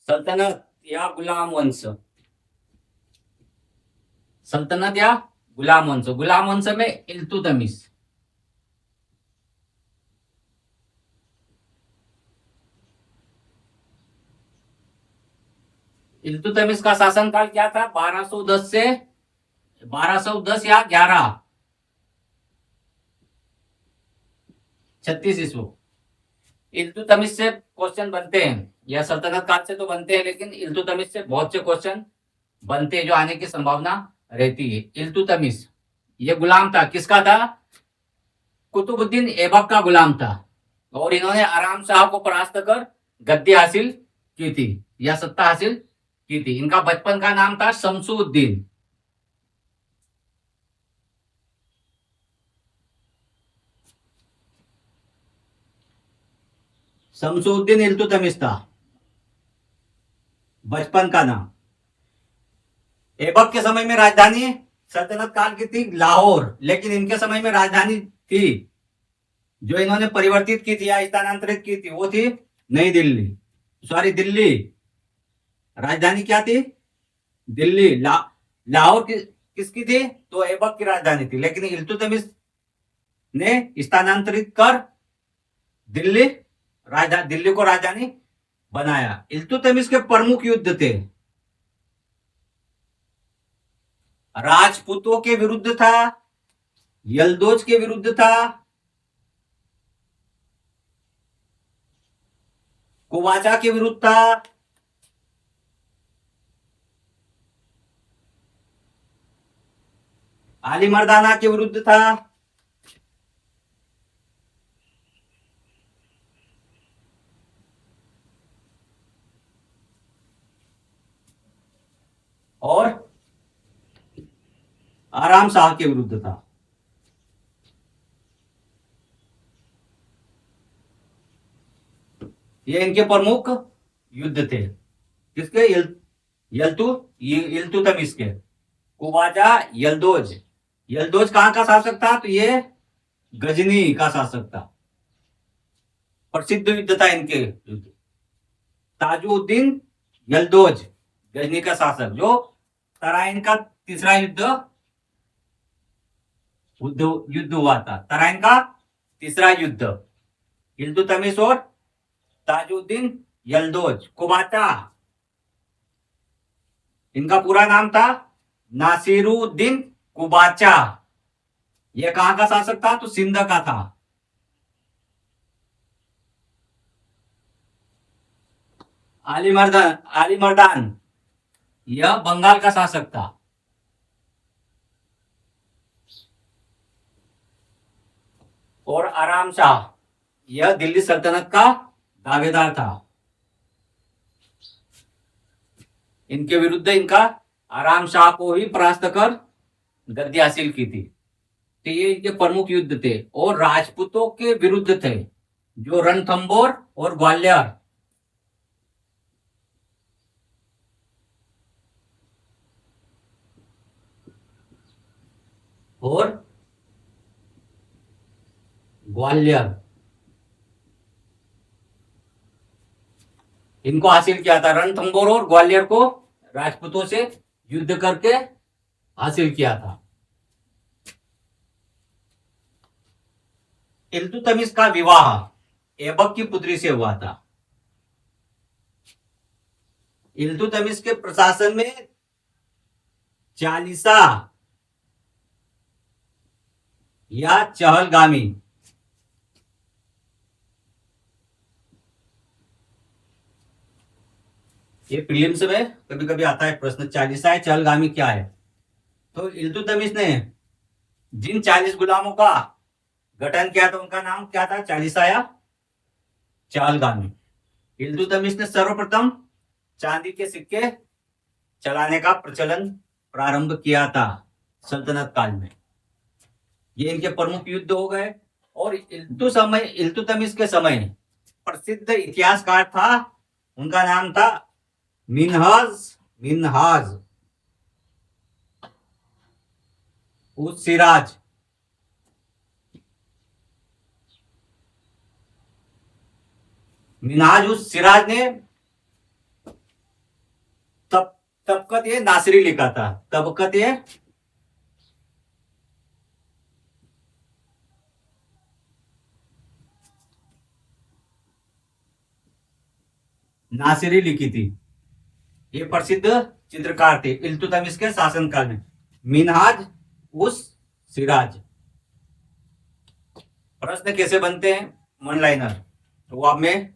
सल्तनत या गुलाम वंश। सल्तनत या गुलाम वंश। गुलाम वंश में इल्तुतमिश। इल्तुतमिश का शासनकाल क्या था? 1210 से 1210 या 1136 ईस्वी। इल्तुतमिश से क्वेश्चन बनते हैं, या सल्तनत काल से तो बनते हैं, लेकिन इल्तुतमिश से बहुत से क्वेश्चन बनते हैं जो आने की संभावना रहती है। इल्तुतमिश ये गुलाम था, किसका था? कुतुबुद्दीन ऐबक का गुलाम था, और इन्होंने आराम शाह को परास्त कर गद्दी हासिल की थी, या सत्ता हासिल की थी। इनका बचपन का नाम था शमसुद्दीन। शमसुद्दीन इल्तुतमिश था बचपन का नाम। ऐबक के समय में राजधानी सल्तनत काल की थी लाहौर, लेकिन इनके समय में राजधानी थी जो इन्होंने परिवर्तित की थी या स्थानांतरित की थी, वो थी नई दिल्ली, सॉरी दिल्ली। राजधानी क्या थी? दिल्ली। लाहौर किसकी थी? तो ऐबक की राजधानी थी, लेकिन इल्तुतमिश ने स्थानांतरित कर दिल्ली को राजधानी बनाया। इल्तुतमिश के प्रमुख युद्ध थे, राजपूतों के विरुद्ध था, यल्दोज के विरुद्ध था, कुवाचा के विरुद्ध था, आली मर्दाना के विरुद्ध था, और आराम शाह के विरुद्ध था। ये इनके प्रमुख युद्ध थे। किसके? इल्तुतमिश के। कुवाजा, यल्दोज। यल्दोज कहां का शासक था? तो ये गजनी का शासक था। प्रसिद्ध युद्ध था इनके युद्ध। ताजुद्दीन यल्दोज गजनी का शासक, जो तराइन का तीसरा युद्ध हुआ था। तराइन का तीसरा युद्ध इल्तुतमिश और ताजुद्दीन यल्दोज। कुबाचा, इनका पूरा नाम था नासिरुद्दीन कुबाचा। यह कहां का शासक था? तो सिंध का था। आली मर्दान यह बंगाल का शासक था। और आराम शाह यह दिल्ली सल्तनत का दावेदार था। इनके विरुद्ध इनका आराम शाह को ही परास्त कर गद्दी हासिल की थी। तो ये इनके प्रमुख युद्ध थे, और राजपूतों के विरुद्ध थे, जो रणथंबोर और ग्वालियर। और ग्वालियर इनको हासिल किया था। रणथंबोर और ग्वालियर को राजपूतों से युद्ध करके हासिल किया था। इल्तुतमिश का विवाह ऐबक की पुत्री से हुआ था। इल्तुतमिश के प्रशासन में चालीसा या चहलगामी, ये प्रीलिम्स में कभी कभी आता है प्रश्न, चालीसा है चहलगामी क्या है? तो इल्तुतमिश ने जिन 40 गुलामों का गठन किया था उनका नाम क्या था? चालीसा या चहलगामी। इल्तुतमिश ने सर्वप्रथम चांदी के सिक्के चलाने का प्रचलन प्रारंभ किया था सल्तनत काल में। ये इनके प्रमुख युद्ध हो गए। और इल्तुतमिश के समय प्रसिद्ध इतिहासकार था, उनका नाम था मिन्हाज उस सिराज। मिन्हाज उस सिराज ने तबकत ये नासिरी लिखा था, तबकत ये नासिरी लिखी थी। ये प्रसिद्ध चित्रकार थे इल्तुतमिश के शासनकाल में। मिनहाज उस सिराज। प्रश्न कैसे बनते हैं वन लाइनर, तो वो अब मैं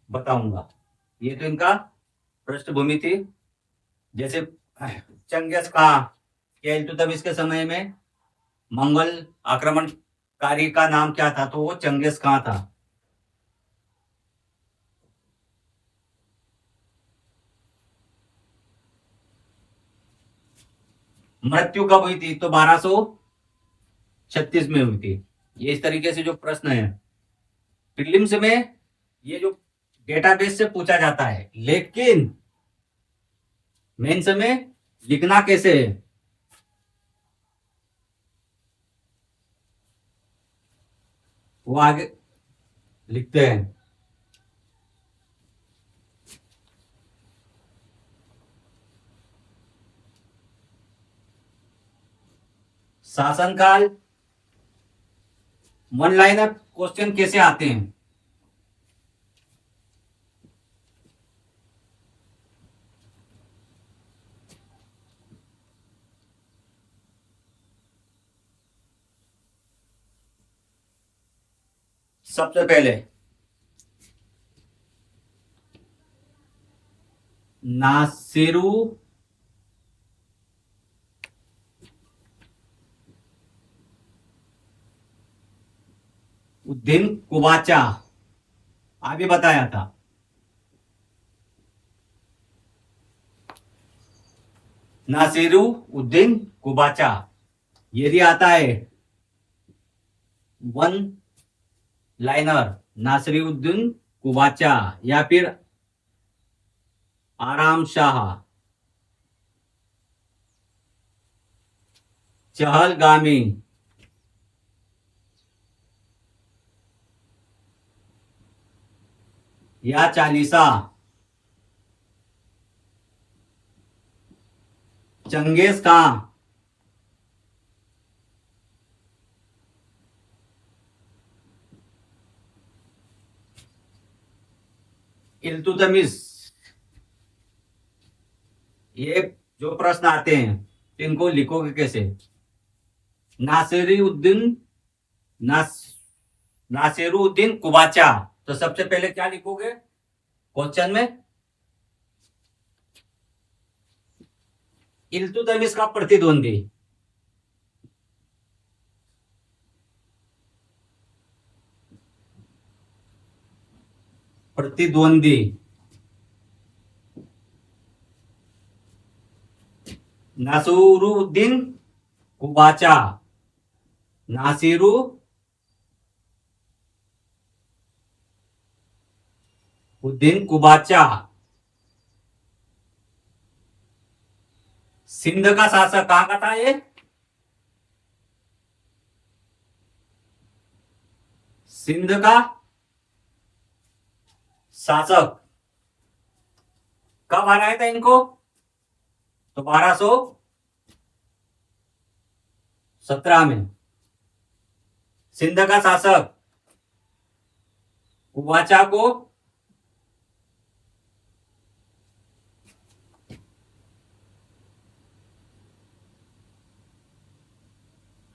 बताऊंगा। ये तो इनका पृष्ठभूमि थी। जैसे चंगेज खां या इल्तुतमिश के समय में मंगल आक्रमणकारी का नाम क्या था, तो वो चंगेज खां था। मृत्यु कब हुई थी, तो 1236 में हुई थी। ये इस तरीके से जो प्रश्न है प्रीलिम्स में, ये जो डेटाबेस से पूछा जाता है, लेकिन मेंस में लिखना कैसे है, वो आगे लिखते हैं। शासनकाल वन लाइनर क्वेश्चन कैसे आते हैं। सबसे पहले नासिरू उद्दीन कुबाचा, अभी बताया था। नासिरू उद्दीन कुबाचा, यदि आता है वन लाइनर नासिरुद्दीन कुबाचा या फिर आराम शाह चहलगामी, या चालीसा चंगेज खां, इल्तुतमिश, ये जो प्रश्न आते हैं इनको लिखोगे कैसे। नासिरुद्दीन नासिरुद्दीन कुबाचा, तो सबसे पहले क्या लिखोगे क्वेश्चन में, इल्तुतमिश का प्रतिद्वंदी। प्रतिद्वंदी नासिरुद्दीन कुबाचा, नासिरुद्दीन कुबाचा सिंध का शासक कहां का था ये, सिंध का शासक कब हराया था इनको, तो 1217 में। सिंध का शासक कुबाचा को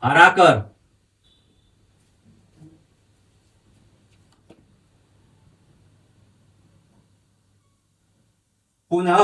हराकर पुनः